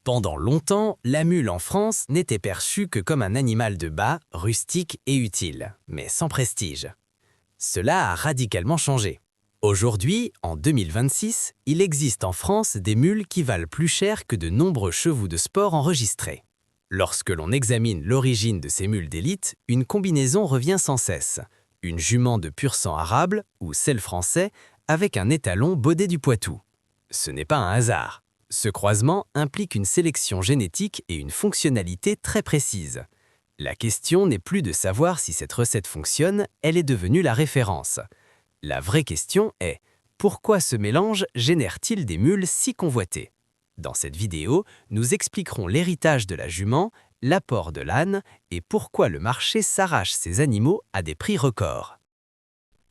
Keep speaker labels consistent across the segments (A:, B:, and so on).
A: Pendant longtemps, la mule en France n'était perçue que comme un animal de bas, rustique et utile, mais sans prestige. Cela a radicalement changé. Aujourd'hui, en 2026, il existe en France des mules qui valent plus cher que de nombreux chevaux de sport enregistrés. Lorsque l'on examine l'origine de ces mules d'élite, une combinaison revient sans cesse. Une jument de pur sang arabe, ou selle français, avec un étalon baudet du Poitou. Ce n'est pas un hasard. Ce croisement implique une sélection génétique et une fonctionnalité très précise. La question n'est plus de savoir si cette recette fonctionne, elle est devenue la référence. La vraie question est, pourquoi ce mélange génère-t-il des mules si convoitées? Dans cette vidéo, nous expliquerons l'héritage de la jument, l'apport de l'âne et pourquoi le marché s'arrache ces animaux à des prix records.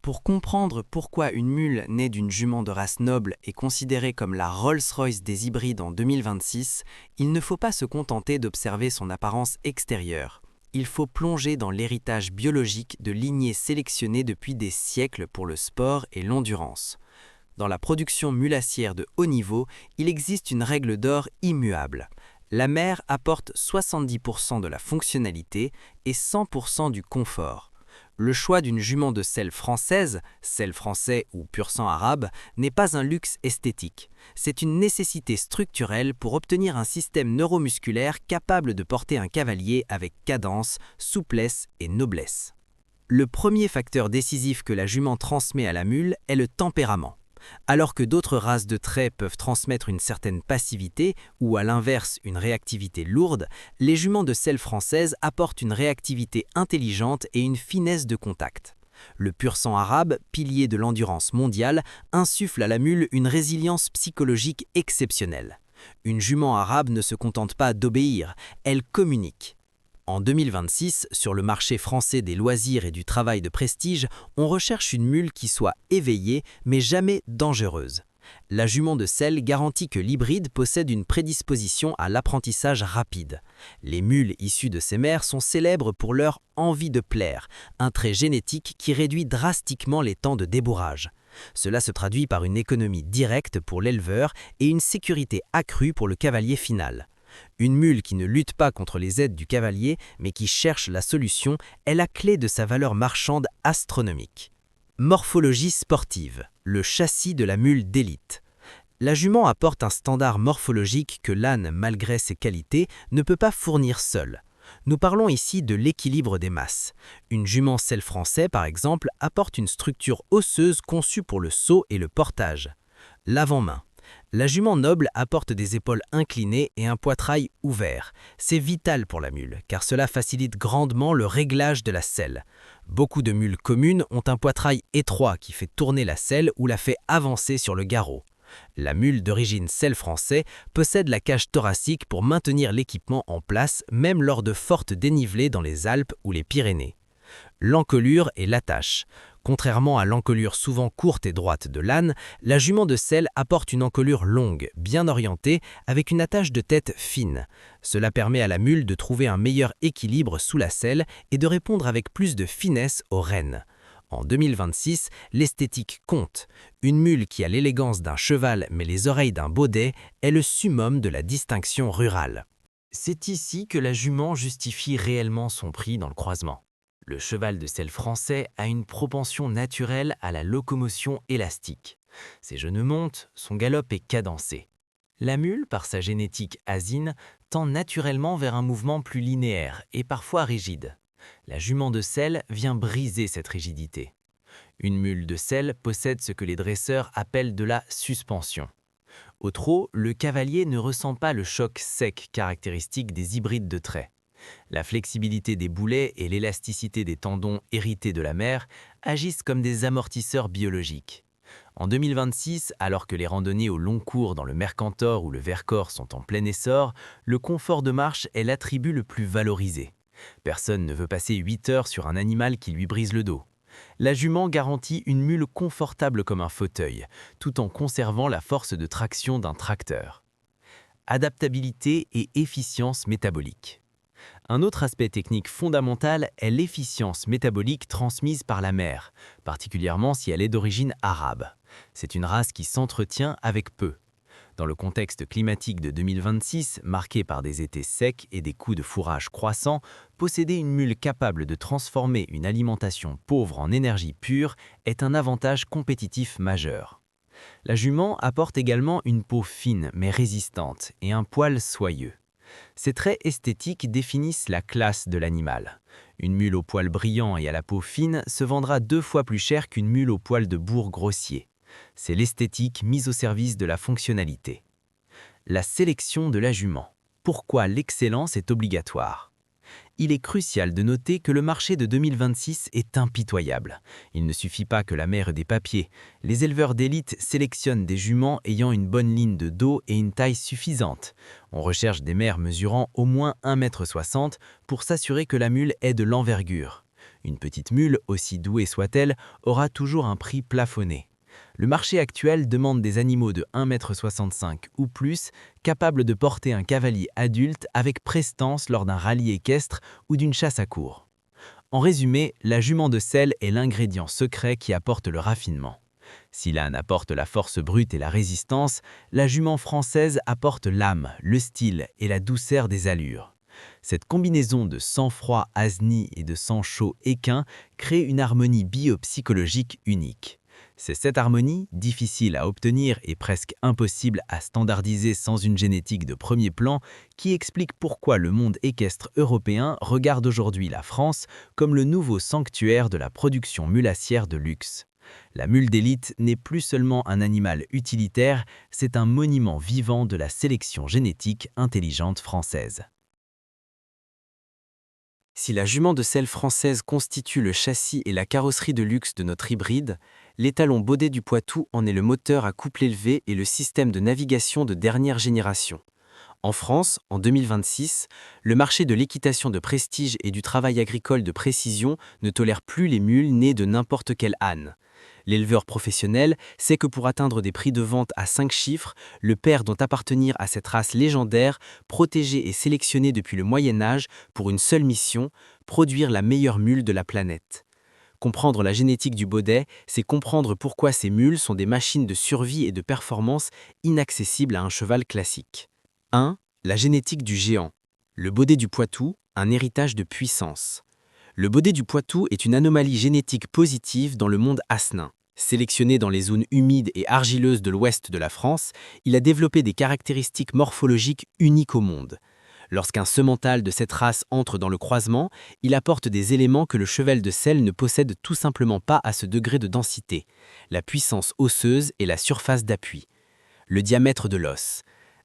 B: Pour comprendre pourquoi une mule née d'une jument de race noble est considérée comme la Rolls-Royce des hybrides en 2026, il ne faut pas se contenter d'observer son apparence extérieure. Il faut plonger dans l'héritage biologique de lignées sélectionnées depuis des siècles pour le sport et l'endurance. Dans la production mulassière de haut niveau, il existe une règle d'or immuable. La mère apporte 70% de la fonctionnalité et 100% du confort. Le choix d'une jument de selle française, selle français ou pur sang arabe, n'est pas un luxe esthétique. C'est une nécessité structurelle pour obtenir un système neuromusculaire capable de porter un cavalier avec cadence, souplesse et noblesse. Le premier facteur décisif que la jument transmet à la mule est le tempérament. Alors que d'autres races de traits peuvent transmettre une certaine passivité ou à l'inverse une réactivité lourde, les juments de selle française apportent une réactivité intelligente et une finesse de contact. Le pur sang arabe, pilier de l'endurance mondiale, insuffle à la mule une résilience psychologique exceptionnelle. Une jument arabe ne se contente pas d'obéir, elle communique. En 2026, sur le marché français des loisirs et du travail de prestige, on recherche une mule qui soit éveillée, mais jamais dangereuse. La jument de selle garantit que l'hybride possède une prédisposition à l'apprentissage rapide. Les mules issues de ces mères sont célèbres pour leur envie de plaire, un trait génétique qui réduit drastiquement les temps de débourrage. Cela se traduit par une économie directe pour l'éleveur et une sécurité accrue pour le cavalier final. Une mule qui ne lutte pas contre les aides du cavalier, mais qui cherche la solution, est la clé de sa valeur marchande astronomique. Morphologie sportive, le châssis de la mule d'élite. La jument apporte un standard morphologique que l'âne, malgré ses qualités, ne peut pas fournir seul. Nous parlons ici de l'équilibre des masses. Une jument selle français, par exemple, apporte une structure osseuse conçue pour le saut et le portage. L'avant-main. La jument noble apporte des épaules inclinées et un poitrail ouvert. C'est vital pour la mule, car cela facilite grandement le réglage de la selle. Beaucoup de mules communes ont un poitrail étroit qui fait tourner la selle ou la fait avancer sur le garrot. La mule d'origine selle français possède la cage thoracique pour maintenir l'équipement en place, même lors de fortes dénivelées dans les Alpes ou les Pyrénées. L'encolure et l'attache. Contrairement à l'encolure souvent courte et droite de l'âne, la jument de selle apporte une encolure longue, bien orientée, avec une attache de tête fine. Cela permet à la mule de trouver un meilleur équilibre sous la selle et de répondre avec plus de finesse aux rênes. En 2026, l'esthétique compte. Une mule qui a l'élégance d'un cheval mais les oreilles d'un baudet est le summum de la distinction rurale.
A: C'est ici que la jument justifie réellement son prix dans le croisement. Le cheval de selle français a une propension naturelle à la locomotion élastique. Ses genoux montent, son galop est cadencé. La mule, par sa génétique asine, tend naturellement vers un mouvement plus linéaire et parfois rigide. La jument de selle vient briser cette rigidité. Une mule de selle possède ce que les dresseurs appellent de la suspension. Au trot, le cavalier ne ressent pas le choc sec caractéristique des hybrides de trait. La flexibilité des boulets et l'élasticité des tendons hérités de la mère agissent comme des amortisseurs biologiques. En 2026, alors que les randonnées au long cours dans le Mercantor ou le Vercors sont en plein essor, le confort de marche est l'attribut le plus valorisé. Personne ne veut passer 8 heures sur un animal qui lui brise le dos. La jument garantit une mule confortable comme un fauteuil, tout en conservant la force de traction d'un tracteur. Adaptabilité et efficience métabolique. Un autre aspect technique fondamental est l'efficience métabolique transmise par la mère, particulièrement si elle est d'origine arabe. C'est une race qui s'entretient avec peu. Dans le contexte climatique de 2026, marqué par des étés secs et des coûts de fourrage croissants, posséder une mule capable de transformer une alimentation pauvre en énergie pure est un avantage compétitif majeur. La jument apporte également une peau fine mais résistante et un poil soyeux. Ces traits esthétiques définissent la classe de l'animal. Une mule au poil brillant et à la peau fine se vendra 2 fois plus cher qu'une mule au poil de bourre grossier. C'est l'esthétique mise au service de la fonctionnalité. La sélection de la jument. Pourquoi l'excellence est obligatoire? Il est crucial de noter que le marché de 2026 est impitoyable. Il ne suffit pas que la mère ait des papiers. Les éleveurs d'élite sélectionnent des juments ayant une bonne ligne de dos et une taille suffisante. On recherche des mères mesurant au moins 1,60 m pour s'assurer que la mule ait de l'envergure. Une petite mule, aussi douée soit-elle, aura toujours un prix plafonné. Le marché actuel demande des animaux de 1,65 m ou plus, capables de porter un cavalier adulte avec prestance lors d'un rallye équestre ou d'une chasse à courre. En résumé, la jument de selle est l'ingrédient secret qui apporte le raffinement. Si l'âne apporte la force brute et la résistance, la jument française apporte l'âme, le style et la douceur des allures. Cette combinaison de sang-froid asni et de sang chaud équin crée une harmonie biopsychologique unique. C'est cette harmonie, difficile à obtenir et presque impossible à standardiser sans une génétique de premier plan, qui explique pourquoi le monde équestre européen regarde aujourd'hui la France comme le nouveau sanctuaire de la production mulassière de luxe. La mule d'élite n'est plus seulement un animal utilitaire, c'est un monument vivant de la sélection génétique intelligente française.
B: Si la jument de selle française constitue le châssis et la carrosserie de luxe de notre hybride, l'étalon Baudet du Poitou en est le moteur à couple élevé et le système de navigation de dernière génération. En France, en 2026, le marché de l'équitation de prestige et du travail agricole de précision ne tolère plus les mules nées de n'importe quel âne. L'éleveur professionnel sait que pour atteindre des prix de vente à 5 chiffres, le père doit appartenir à cette race légendaire, protégée et sélectionnée depuis le Moyen-Âge pour une seule mission, produire la meilleure mule de la planète. Comprendre la génétique du Baudet, c'est comprendre pourquoi ces mules sont des machines de survie et de performance inaccessibles à un cheval classique. 1. La génétique du géant. Le Baudet du Poitou, un héritage de puissance. Le Baudet du Poitou est une anomalie génétique positive dans le monde asnin. Sélectionné dans les zones humides et argileuses de l'ouest de la France, il a développé des caractéristiques morphologiques uniques au monde. Lorsqu'un semental de cette race entre dans le croisement, il apporte des éléments que le cheval de selle ne possède tout simplement pas à ce degré de densité, la puissance osseuse et la surface d'appui. Le diamètre de l'os.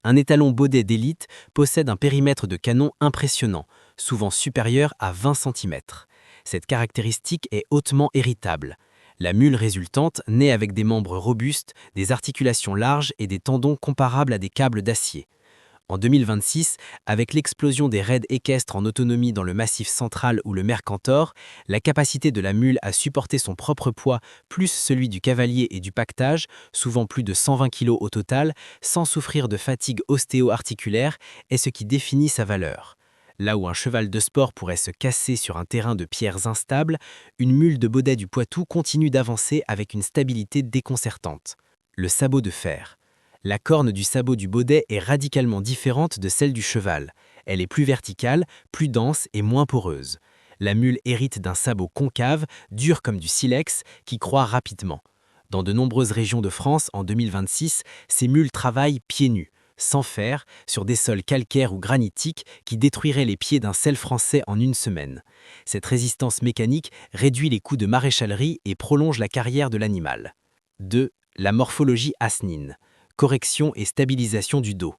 B: Un étalon Baudet d'élite possède un périmètre de canon impressionnant, souvent supérieur à 20 cm. Cette caractéristique est hautement héritable. La mule résultante naît avec des membres robustes, des articulations larges et des tendons comparables à des câbles d'acier. En 2026, avec l'explosion des raids équestres en autonomie dans le Massif central ou le Mercantor, la capacité de la mule à supporter son propre poids plus celui du cavalier et du pactage, souvent plus de 120 kg au total, sans souffrir de fatigue ostéo-articulaire, est ce qui définit sa valeur. Là où un cheval de sport pourrait se casser sur un terrain de pierres instables, une mule de Baudet du Poitou continue d'avancer avec une stabilité déconcertante. Le sabot de fer. La corne du sabot du Baudet est radicalement différente de celle du cheval. Elle est plus verticale, plus dense et moins poreuse. La mule hérite d'un sabot concave, dur comme du silex, qui croît rapidement. Dans de nombreuses régions de France, en 2026, ces mules travaillent pieds nus, sans fer, sur des sols calcaires ou granitiques qui détruiraient les pieds d'un selle français en une semaine. Cette résistance mécanique réduit les coûts de maréchalerie et prolonge la carrière de l'animal. 2. La morphologie asnine. Correction et stabilisation du dos.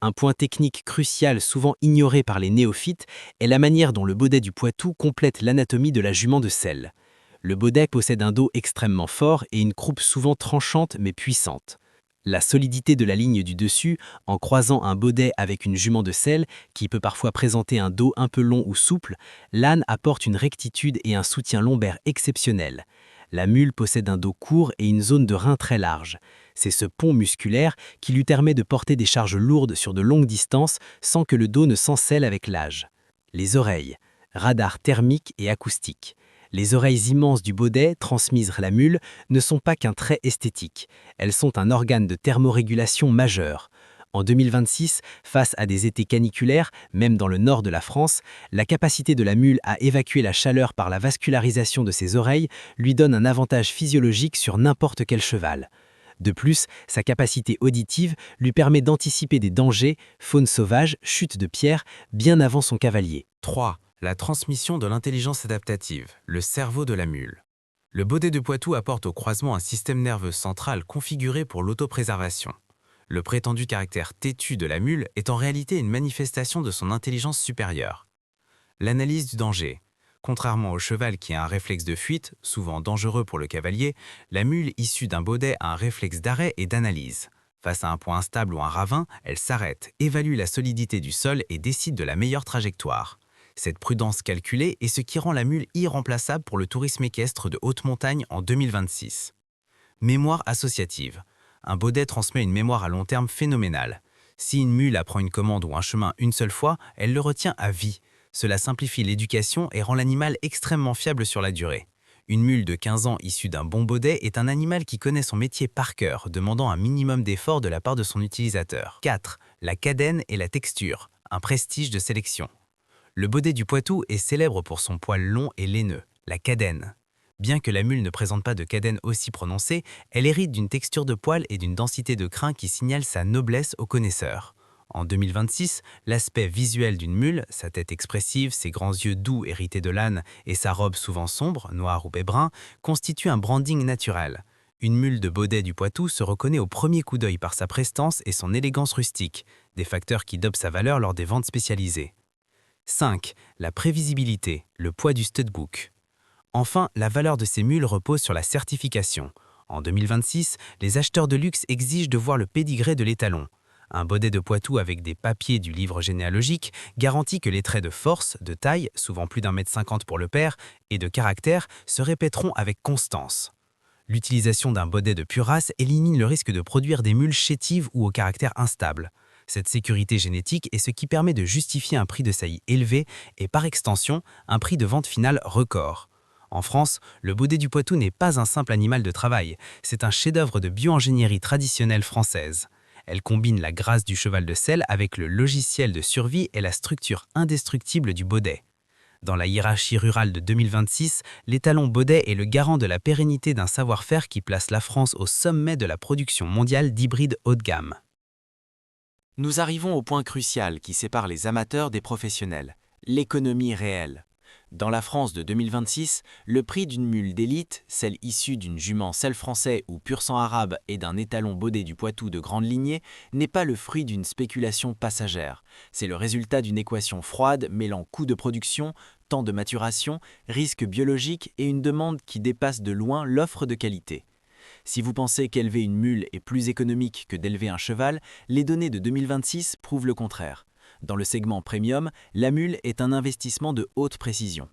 B: Un point technique crucial souvent ignoré par les néophytes est la manière dont le Baudet du Poitou complète l'anatomie de la jument de selle. Le Baudet possède un dos extrêmement fort et une croupe souvent tranchante mais puissante. La solidité de la ligne du dessus, en croisant un Baudet avec une jument de selle, qui peut parfois présenter un dos un peu long ou souple, l'âne apporte une rectitude et un soutien lombaire exceptionnel. La mule possède un dos court et une zone de rein très large. C'est ce pont musculaire qui lui permet de porter des charges lourdes sur de longues distances sans que le dos ne s'encelle avec l'âge. Les oreilles, radar thermique et acoustique. Les oreilles immenses du baudet, transmises à la mule, ne sont pas qu'un trait esthétique. Elles sont un organe de thermorégulation majeur. En 2026, face à des étés caniculaires, même dans le nord de la France, la capacité de la mule à évacuer la chaleur par la vascularisation de ses oreilles lui donne un avantage physiologique sur n'importe quel cheval. De plus, sa capacité auditive lui permet d'anticiper des dangers, faune sauvage, chute de pierres, bien avant son cavalier.
A: 3. La transmission de l'intelligence adaptative, le cerveau de la mule. Le baudet de Poitou apporte au croisement un système nerveux central configuré pour l'autopréservation. Le prétendu caractère têtu de la mule est en réalité une manifestation de son intelligence supérieure. L'analyse du danger. Contrairement au cheval qui a un réflexe de fuite, souvent dangereux pour le cavalier, la mule issue d'un baudet a un réflexe d'arrêt et d'analyse. Face à un point instable ou un ravin, elle s'arrête, évalue la solidité du sol et décide de la meilleure trajectoire. Cette prudence calculée est ce qui rend la mule irremplaçable pour le tourisme équestre de haute montagne en 2026. Mémoire associative. Un baudet transmet une mémoire à long terme phénoménale. Si une mule apprend une commande ou un chemin une seule fois, elle le retient à vie. Cela simplifie l'éducation et rend l'animal extrêmement fiable sur la durée. Une mule de 15 ans issue d'un bon baudet est un animal qui connaît son métier par cœur, demandant un minimum d'effort de la part de son utilisateur. 4. La cadène et la texture, un prestige de sélection. Le baudet du Poitou est célèbre pour son poil long et laineux, la cadène. Bien que la mule ne présente pas de cadène aussi prononcée, elle hérite d'une texture de poil et d'une densité de crin qui signale sa noblesse aux connaisseurs. En 2026, l'aspect visuel d'une mule, sa tête expressive, ses grands yeux doux hérités de l'âne et sa robe souvent sombre, noire ou baie brun, constituent un branding naturel. Une mule de baudet du Poitou se reconnaît au premier coup d'œil par sa prestance et son élégance rustique, des facteurs qui dopent sa valeur lors des ventes spécialisées. 5. La prévisibilité, le poids du studbook. Enfin, la valeur de ces mules repose sur la certification. En 2026, les acheteurs de luxe exigent de voir le pédigré de l'étalon. Un baudet de Poitou avec des papiers du livre généalogique garantit que les traits de force, de taille, souvent plus d'1,50 m pour le père, et de caractère se répéteront avec constance. L'utilisation d'un baudet de pure race élimine le risque de produire des mules chétives ou au caractère instable. Cette sécurité génétique est ce qui permet de justifier un prix de saillie élevé et par extension, un prix de vente finale record. En France, le baudet du Poitou n'est pas un simple animal de travail, c'est un chef-d'œuvre de bio-ingénierie traditionnelle française. Elle combine la grâce du cheval de selle avec le logiciel de survie et la structure indestructible du baudet. Dans la hiérarchie rurale de 2026, l'étalon baudet est le garant de la pérennité d'un savoir-faire qui place la France au sommet de la production mondiale d'hybrides haut de gamme.
C: Nous arrivons au point crucial qui sépare les amateurs des professionnels, l'économie réelle. Dans la France de 2026, le prix d'une mule d'élite, celle issue d'une jument selle français ou pur sang arabe et d'un étalon baudet du Poitou de grande lignée, n'est pas le fruit d'une spéculation passagère. C'est le résultat d'une équation froide mêlant coût de production, temps de maturation, risque biologique et une demande qui dépasse de loin l'offre de qualité. Si vous pensez qu'élever une mule est plus économique que d'élever un cheval, les données de 2026 prouvent le contraire. Dans le segment premium, la mule est un investissement de haute précision.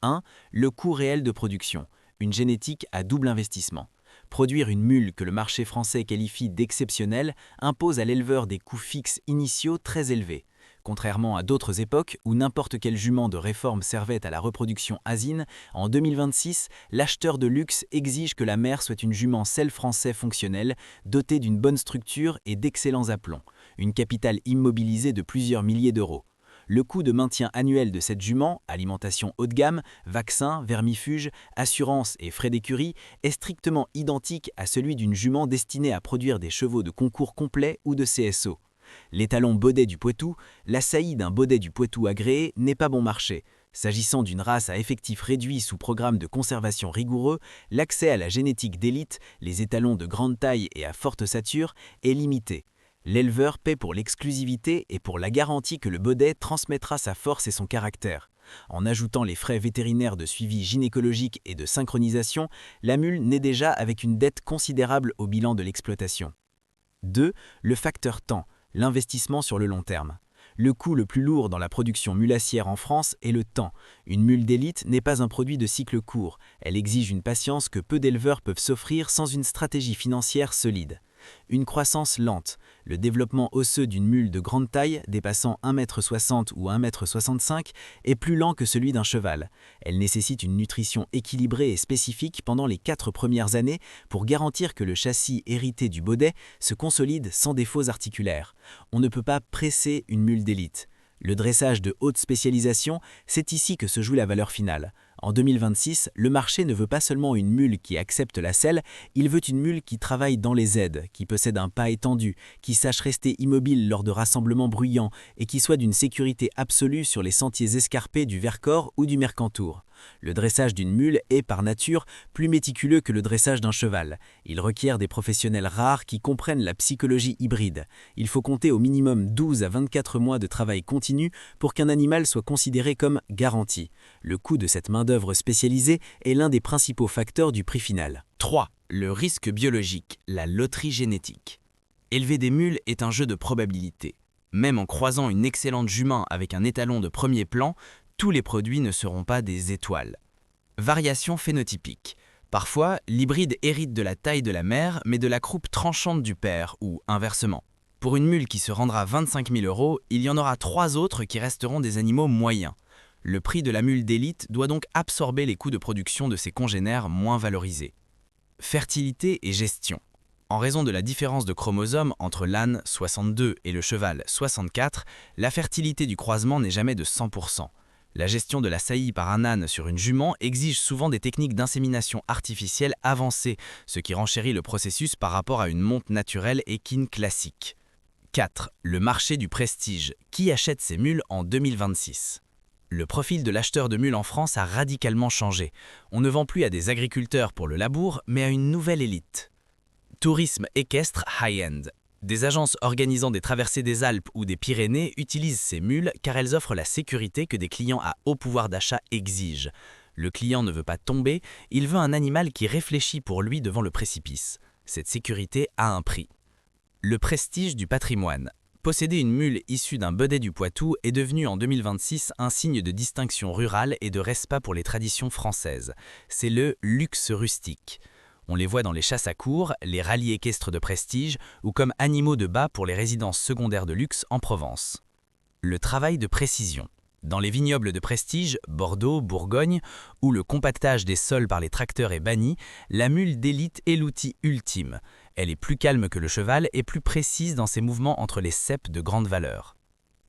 C: 1. Le coût réel de production, une génétique à double investissement. Produire une mule que le marché français qualifie d'exceptionnelle impose à l'éleveur des coûts fixes initiaux très élevés. Contrairement à d'autres époques où n'importe quelle jument de réforme servait à la reproduction asine, en 2026, l'acheteur de luxe exige que la mère soit une jument selle français fonctionnelle, dotée d'une bonne structure et d'excellents aplombs, une capitale immobilisée de plusieurs milliers d'euros. Le coût de maintien annuel de cette jument, alimentation haut de gamme, vaccins, vermifuges, assurance et frais d'écurie, est strictement identique à celui d'une jument destinée à produire des chevaux de concours complet ou de CSO. L'étalon baudet du Poitou, la saillie d'un baudet du Poitou agréé n'est pas bon marché. S'agissant d'une race à effectifs réduits sous programme de conservation rigoureux, l'accès à la génétique d'élite, les étalons de grande taille et à forte ossature, est limité. L'éleveur paie pour l'exclusivité et pour la garantie que le baudet transmettra sa force et son caractère. En ajoutant les frais vétérinaires de suivi gynécologique et de synchronisation, la mule naît déjà avec une dette considérable au bilan de l'exploitation. 2. Le facteur temps. L'investissement sur le long terme. Le coût le plus lourd dans la production mulassière en France est le temps. Une mule d'élite n'est pas un produit de cycle court. Elle exige une patience que peu d'éleveurs peuvent s'offrir sans une stratégie financière solide. Une croissance lente. Le développement osseux d'une mule de grande taille, dépassant 1,60 m ou 1,65 m, est plus lent que celui d'un cheval. Elle nécessite une nutrition équilibrée et spécifique pendant les 4 premières années pour garantir que le châssis hérité du baudet se consolide sans défauts articulaires. On ne peut pas presser une mule d'élite. Le dressage de haute spécialisation, c'est ici que se joue la valeur finale. En 2026, le marché ne veut pas seulement une mule qui accepte la selle, il veut une mule qui travaille dans les aides, qui possède un pas étendu, qui sache rester immobile lors de rassemblements bruyants et qui soit d'une sécurité absolue sur les sentiers escarpés du Vercors ou du Mercantour. Le dressage d'une mule est, par nature, plus méticuleux que le dressage d'un cheval. Il requiert des professionnels rares qui comprennent la psychologie hybride. Il faut compter au minimum 12 à 24 mois de travail continu pour qu'un animal soit considéré comme garanti. Le coût de cette main-d'œuvre spécialisée est l'un des principaux facteurs du prix final.
B: 3. Le risque biologique, la loterie génétique. Élever des mules est un jeu de probabilité. Même en croisant une excellente jument avec un étalon de premier plan, tous les produits ne seront pas des étoiles. Variation phénotypique. Parfois, l'hybride hérite de la taille de la mère, mais de la croupe tranchante du père, ou inversement. Pour une mule qui se rendra 25 000 €, il y en aura 3 autres qui resteront des animaux moyens. Le prix de la mule d'élite doit donc absorber les coûts de production de ses congénères moins valorisés. Fertilité et gestion. En raison de la différence de chromosomes entre l'âne 62 et le cheval 64, la fertilité du croisement n'est jamais de 100%. La gestion de la saillie par un âne sur une jument exige souvent des techniques d'insémination artificielle avancées, ce qui renchérit le processus par rapport à une monte naturelle équine classique. 4. Le marché du prestige. Qui achète ces mules en 2026 ? Le profil de l'acheteur de mules en France a radicalement changé. On ne vend plus à des agriculteurs pour le labour, mais à une nouvelle élite. Tourisme équestre high-end. Des agences organisant des traversées des Alpes ou des Pyrénées utilisent ces mules car elles offrent la sécurité que des clients à haut pouvoir d'achat exigent. Le client ne veut pas tomber, il veut un animal qui réfléchit pour lui devant le précipice. Cette sécurité a un prix. Le prestige du patrimoine. Posséder une mule issue d'un baudet du Poitou est devenu en 2026 un signe de distinction rurale et de respect pour les traditions françaises. C'est le luxe rustique. On les voit dans les chasses à courre, les rallyes équestres de prestige ou comme animaux de bas pour les résidences secondaires de luxe en Provence. Le travail de précision. Dans les vignobles de prestige, Bordeaux, Bourgogne, où le compactage des sols par les tracteurs est banni, la mule d'élite est l'outil ultime. Elle est plus calme que le cheval et plus précise dans ses mouvements entre les ceps de grande valeur.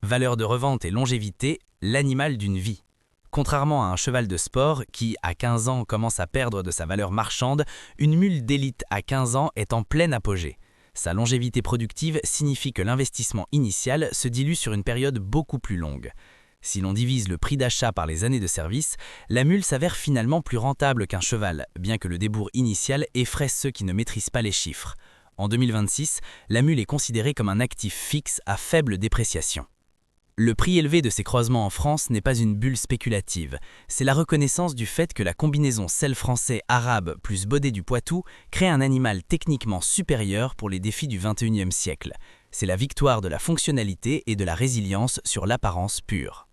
B: Valeur de revente et longévité, l'animal d'une vie. Contrairement à un cheval de sport qui, à 15 ans, commence à perdre de sa valeur marchande, une mule d'élite à 15 ans est en plein apogée. Sa longévité productive signifie que l'investissement initial se dilue sur une période beaucoup plus longue. Si l'on divise le prix d'achat par les années de service, la mule s'avère finalement plus rentable qu'un cheval, bien que le débours initial effraie ceux qui ne maîtrisent pas les chiffres. En 2026, la mule est considérée comme un actif fixe à faible dépréciation. Le prix élevé de ces croisements en France n'est pas une bulle spéculative, c'est la reconnaissance du fait que la combinaison selle français-arabe plus baudet du Poitou crée un animal techniquement supérieur pour les défis du XXIe siècle. C'est la victoire de la fonctionnalité et de la résilience sur l'apparence pure.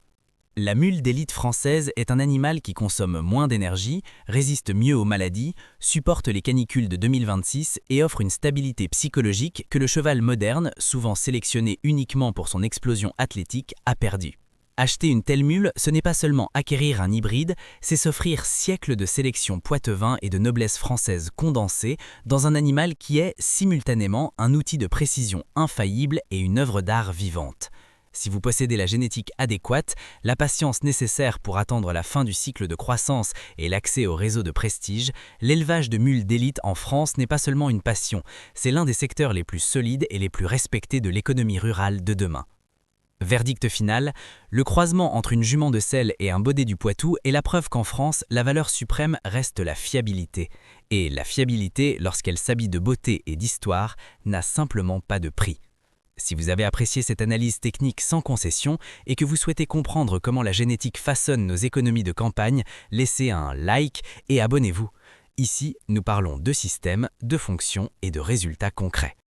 B: La mule d'élite française est un animal qui consomme moins d'énergie, résiste mieux aux maladies, supporte les canicules de 2026 et offre une stabilité psychologique que le cheval moderne, souvent sélectionné uniquement pour son explosion athlétique, a perdu. Acheter une telle mule, ce n'est pas seulement acquérir un hybride, c'est s'offrir siècles de sélection poitevin et de noblesse française condensée dans un animal qui est, simultanément, un outil de précision infaillible et une œuvre d'art vivante. Si vous possédez la génétique adéquate, la patience nécessaire pour attendre la fin du cycle de croissance et l'accès au réseau de prestige, l'élevage de mules d'élite en France n'est pas seulement une passion, c'est l'un des secteurs les plus solides et les plus respectés de l'économie rurale de demain. Verdict final, le croisement entre une jument de selle et un baudet du Poitou est la preuve qu'en France, la valeur suprême reste la fiabilité. Et la fiabilité, lorsqu'elle s'habille de beauté et d'histoire, n'a simplement pas de prix. Si vous avez apprécié cette analyse technique sans concession et que vous souhaitez comprendre comment la génétique façonne nos économies de campagne, laissez un like et abonnez-vous. Ici, nous parlons de systèmes, de fonctions et de résultats concrets.